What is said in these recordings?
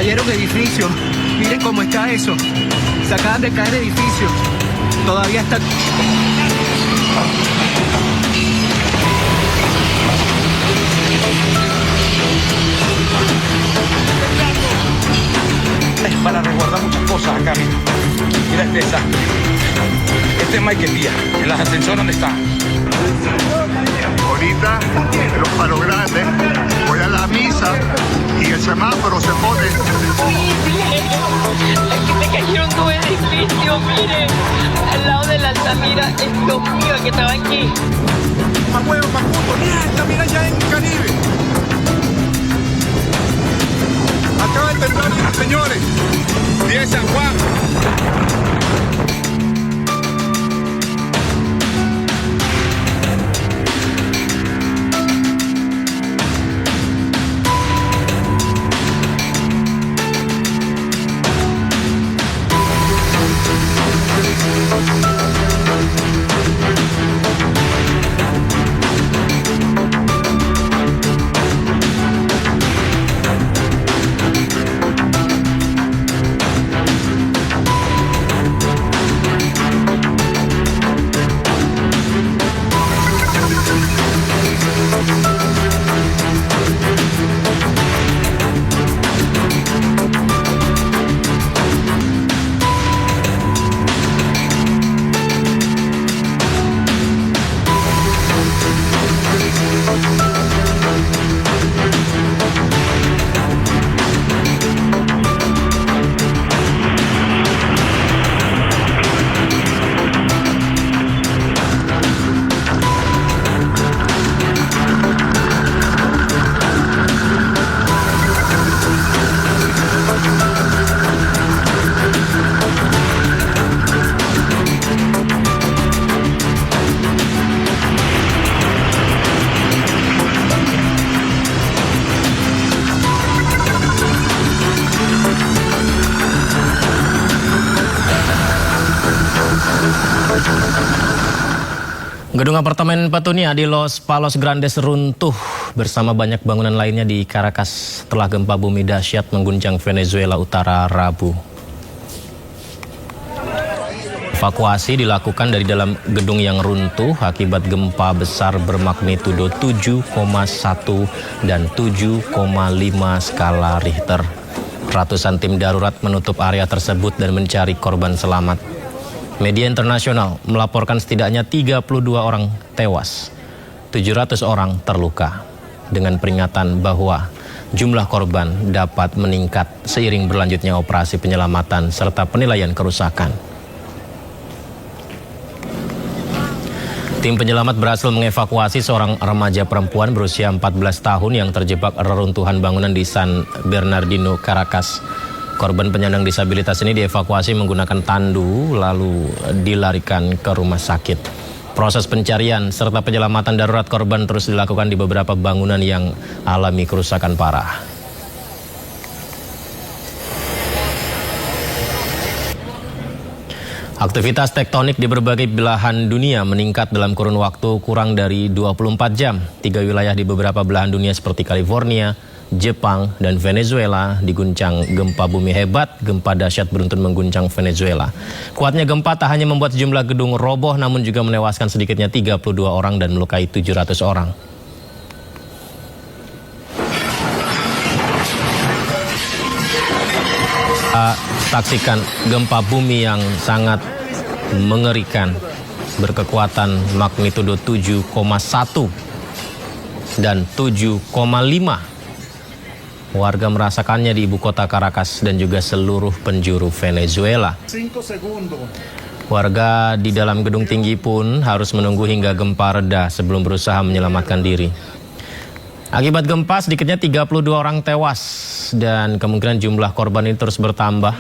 cayeron edificios. Miren cómo está eso. Se acaban de caer edificios. Todavía está... Es para resguardar muchas cosas acá, mira. Mira este desastre. Este es Michael Díaz, en las ascensores donde está. Ahorita, en los palos grandes, voy a la misa y el semáforo se pone. Aquí se cayeron dos edificios, miren. Al lado de la Altamira, estos míos que estaban aquí. Más huevos, más puntos. Mira ya en Caribe. Acaba de temblar, señores. 10 San Juan. Gedung apartemen Petunia di Los Palos Grandes runtuh bersama banyak bangunan lainnya di Caracas setelah gempa bumi dahsyat mengguncang Venezuela Utara Rabu. Evakuasi dilakukan dari dalam gedung yang runtuh akibat gempa besar bermagnitudo 7,1 dan 7,5 skala Richter. Ratusan tim darurat menutup area tersebut dan mencari korban selamat. Media internasional melaporkan setidaknya 32 orang tewas, 700 orang terluka, dengan peringatan bahwa jumlah korban dapat meningkat seiring berlanjutnya operasi penyelamatan serta penilaian kerusakan. Tim penyelamat berhasil mengevakuasi seorang remaja perempuan berusia 14 tahun yang terjebak reruntuhan bangunan di San Bernardino, Caracas. Korban penyandang disabilitas ini dievakuasi menggunakan tandu lalu dilarikan ke rumah sakit. Proses pencarian serta penyelamatan darurat korban terus dilakukan di beberapa bangunan yang alami kerusakan parah. Aktivitas tektonik di berbagai belahan dunia meningkat dalam kurun waktu kurang dari 24 jam. 3 wilayah di beberapa belahan dunia seperti California, Jepang, dan Venezuela diguncang gempa bumi hebat. Gempa dahsyat beruntun mengguncang Venezuela. Kuatnya gempa tak hanya membuat sejumlah gedung roboh, namun juga menewaskan sedikitnya 32 orang dan melukai 700 orang. Saksikan gempa bumi yang sangat mengerikan berkekuatan magnitudo 7,1 dan 7,5. Warga merasakannya di ibu kota Caracas dan juga seluruh penjuru Venezuela. Warga di dalam gedung tinggi pun harus menunggu hingga gempa reda sebelum berusaha menyelamatkan diri. Akibat gempa sedikitnya 32 orang tewas dan kemungkinan jumlah korban ini terus bertambah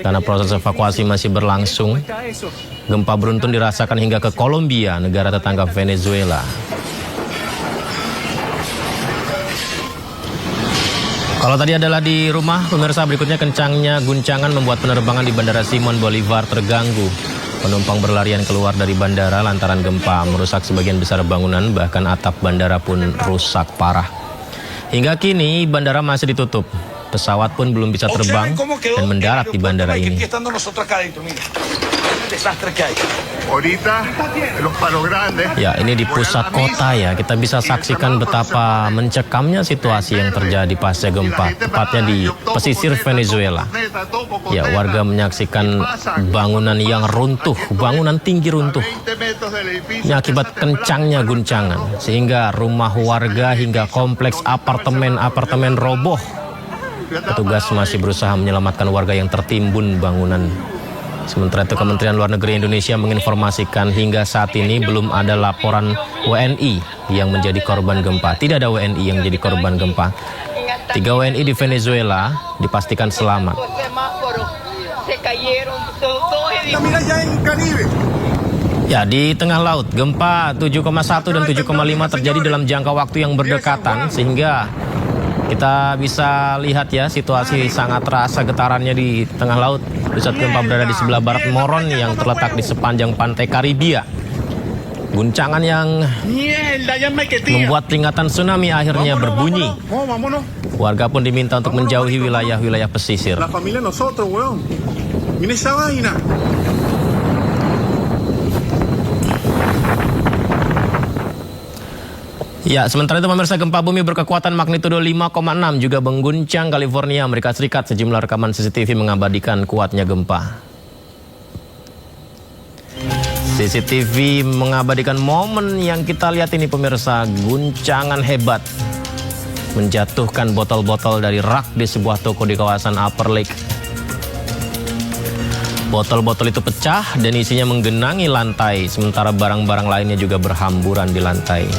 karena proses evakuasi masih berlangsung. Gempa beruntun dirasakan hingga ke Kolombia, negara tetangga Venezuela. Kalau tadi adalah di rumah, pemirsa, berikutnya kencangnya guncangan membuat penerbangan di Bandara Simon Bolivar terganggu. Penumpang berlarian keluar dari bandara lantaran gempa merusak sebagian besar bangunan, bahkan atap bandara pun rusak parah. Hingga kini bandara masih ditutup. pesawat pun belum bisa terbang dan mendarat di bandara ini. Ahorita, los Palos Grandes. Ya, ini di pusat kota ya. Kita bisa saksikan betapa mencekamnya situasi yang terjadi pasca gempa, tepatnya di pesisir Venezuela. Ya, warga menyaksikan bangunan yang runtuh, bangunan tinggi runtuh. Ini akibat kencangnya guncangan, sehingga rumah warga hingga kompleks apartemen roboh. Petugas masih berusaha menyelamatkan warga yang tertimbun bangunan. Sementara itu Kementerian Luar Negeri Indonesia menginformasikan hingga saat ini belum ada laporan WNI yang menjadi korban gempa. Tidak ada WNI yang menjadi korban gempa. 3 WNI di Venezuela dipastikan selamat. Ya, di tengah laut, gempa 7,1 dan 7,5 terjadi dalam jangka waktu yang berdekatan, sehingga kita bisa lihat ya situasi sangat terasa getarannya di tengah laut. Pusat gempa berada di sebelah barat Moron yang terletak di sepanjang pantai Karibia. Guncangan yang membuat peringatan tsunami akhirnya berbunyi. Warga pun diminta untuk menjauhi wilayah-wilayah pesisir. Ya, sementara itu pemirsa, gempa bumi berkekuatan magnitudo 5,6 juga mengguncang California, Amerika Serikat. Sejumlah rekaman CCTV mengabadikan kuatnya gempa. CCTV mengabadikan momen yang kita lihat ini pemirsa, guncangan hebat menjatuhkan botol-botol dari rak di sebuah toko di kawasan Upper Lake. Botol-botol itu pecah dan isinya menggenangi lantai, sementara barang-barang lainnya juga berhamburan di lantai.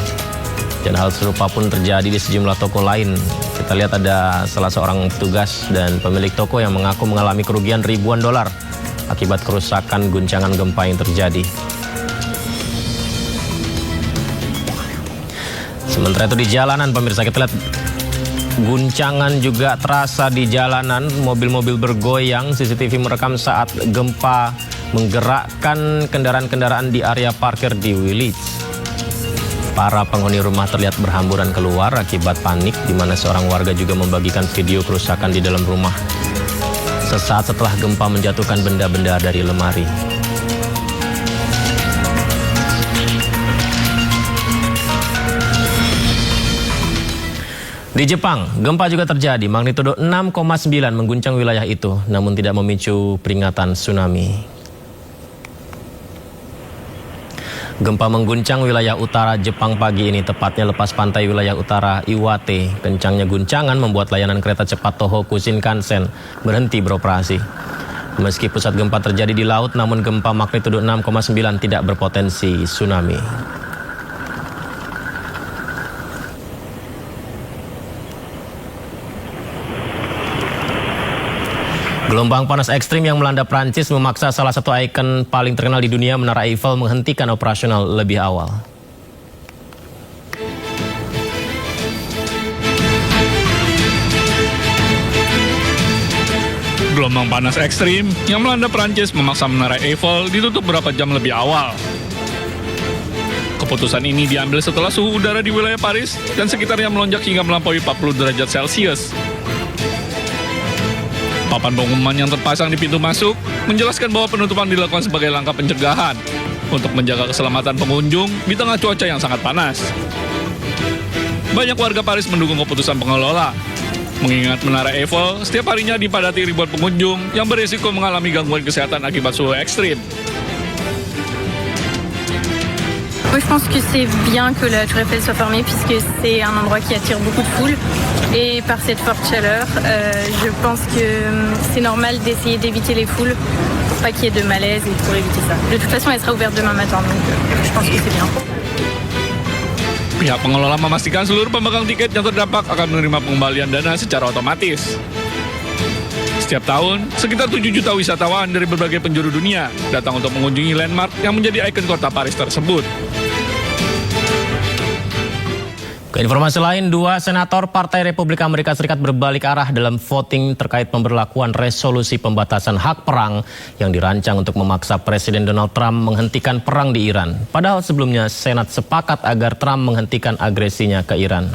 Dan hal serupa pun terjadi di sejumlah toko lain. Kita lihat ada salah seorang petugas dan pemilik toko yang mengaku mengalami kerugian ribuan dolar akibat kerusakan guncangan gempa yang terjadi. Sementara itu di jalanan pemirsa, kita lihat guncangan juga terasa di jalanan. Mobil-mobil bergoyang. CCTV merekam saat gempa menggerakkan kendaraan-kendaraan di area parkir di Willits. Para penghuni rumah terlihat berhamburan keluar akibat panik, di mana seorang warga juga membagikan video kerusakan di dalam rumah sesaat setelah gempa menjatuhkan benda-benda dari lemari. Di Jepang, gempa juga terjadi. Magnitudo 6,9 mengguncang wilayah itu, namun tidak memicu peringatan tsunami. Gempa mengguncang wilayah utara Jepang pagi ini, tepatnya lepas pantai wilayah utara Iwate. Kencangnya guncangan membuat layanan kereta cepat Tohoku Shinkansen berhenti beroperasi. Meski pusat gempa terjadi di laut, namun gempa magnitudo 6,9 tidak berpotensi tsunami. Gelombang panas ekstrim yang melanda Prancis memaksa salah satu ikon paling terkenal di dunia, Menara Eiffel, menghentikan operasional lebih awal. Gelombang panas ekstrim yang melanda Prancis memaksa Menara Eiffel ditutup beberapa jam lebih awal. Keputusan ini diambil setelah suhu udara di wilayah Paris dan sekitarnya melonjak hingga melampaui 40 derajat Celcius. Papan pengumuman yang terpasang di pintu masuk menjelaskan bahwa penutupan dilakukan sebagai langkah pencegahan untuk menjaga keselamatan pengunjung di tengah cuaca yang sangat panas. Banyak warga Paris mendukung keputusan pengelola, mengingat Menara Eiffel setiap harinya dipadati ribuan pengunjung yang berisiko mengalami gangguan kesehatan akibat suhu ekstrim. Moi, je pense que c'est bien que la Tour Eiffel soit fermée puisque c'est un endroit qui attire beaucoup de foule. Et par cette forte chaleur, je pense que c'est normal d'essayer d'éviter les foules pour pas qu'il y ait de malaise et pour éviter ça. De toute façon, elle sera ouverte demain matin, donc je pense que c'est bien. Pihak pengelola memastikan seluruh pemegang tiket yang terdampak akan menerima pengembalian dana secara otomatis. Setiap tahun, sekitar 7 juta wisatawan dari berbagai penjuru dunia datang untuk mengunjungi landmark yang menjadi ikon kota Paris tersebut. Ke informasi lain, 2 senator Partai Republik Amerika Serikat berbalik arah dalam voting terkait pemberlakuan resolusi pembatasan hak perang yang dirancang untuk memaksa Presiden Donald Trump menghentikan perang di Iran. Padahal sebelumnya Senat sepakat agar Trump menghentikan agresinya ke Iran.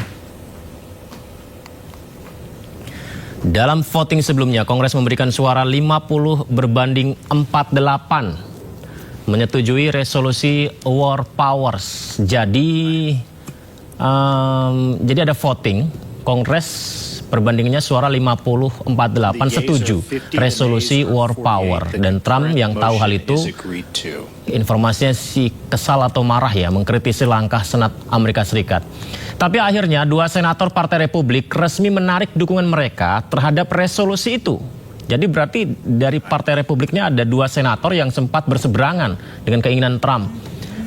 Dalam voting sebelumnya, Kongres memberikan suara 50 berbanding 48 menyetujui resolusi War Powers. Jadi ada voting, Kongres perbandingannya suara 50-48 setuju resolusi War Power. Dan Trump yang tahu hal itu, informasinya si kesal atau marah ya, mengkritisi langkah Senat Amerika Serikat. Tapi akhirnya 2 senator Partai Republik resmi menarik dukungan mereka terhadap resolusi itu. Jadi berarti dari Partai Republiknya ada 2 senator yang sempat berseberangan dengan keinginan Trump.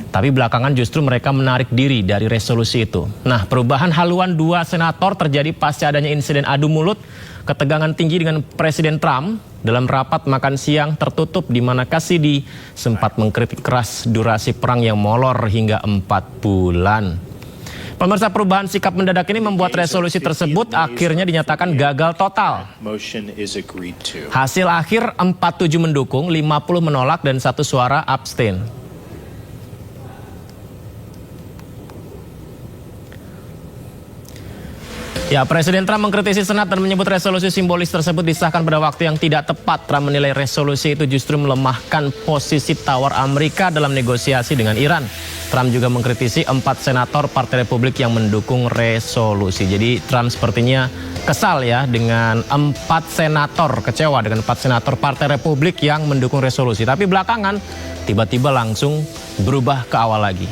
Tapi belakangan justru mereka menarik diri dari resolusi itu. Nah, perubahan haluan 2 senator terjadi pasca adanya insiden adu mulut, ketegangan tinggi dengan Presiden Trump dalam rapat makan siang tertutup di mana Cassidy sempat mengkritik keras durasi perang yang molor hingga 4 bulan. Pemirsa, perubahan sikap mendadak ini membuat resolusi tersebut akhirnya dinyatakan gagal total. Hasil akhir 47 mendukung, 50 menolak dan 1 suara abstain. Ya, Presiden Trump mengkritisi Senat dan menyebut resolusi simbolis tersebut disahkan pada waktu yang tidak tepat. Trump menilai resolusi itu justru melemahkan posisi tawar Amerika dalam negosiasi dengan Iran. Trump juga mengkritisi 4 senator Partai Republik yang mendukung resolusi. Jadi Trump sepertinya kesal ya dengan 4 senator, kecewa dengan 4 senator Partai Republik yang mendukung resolusi. Tapi belakangan tiba-tiba langsung berubah ke awal lagi.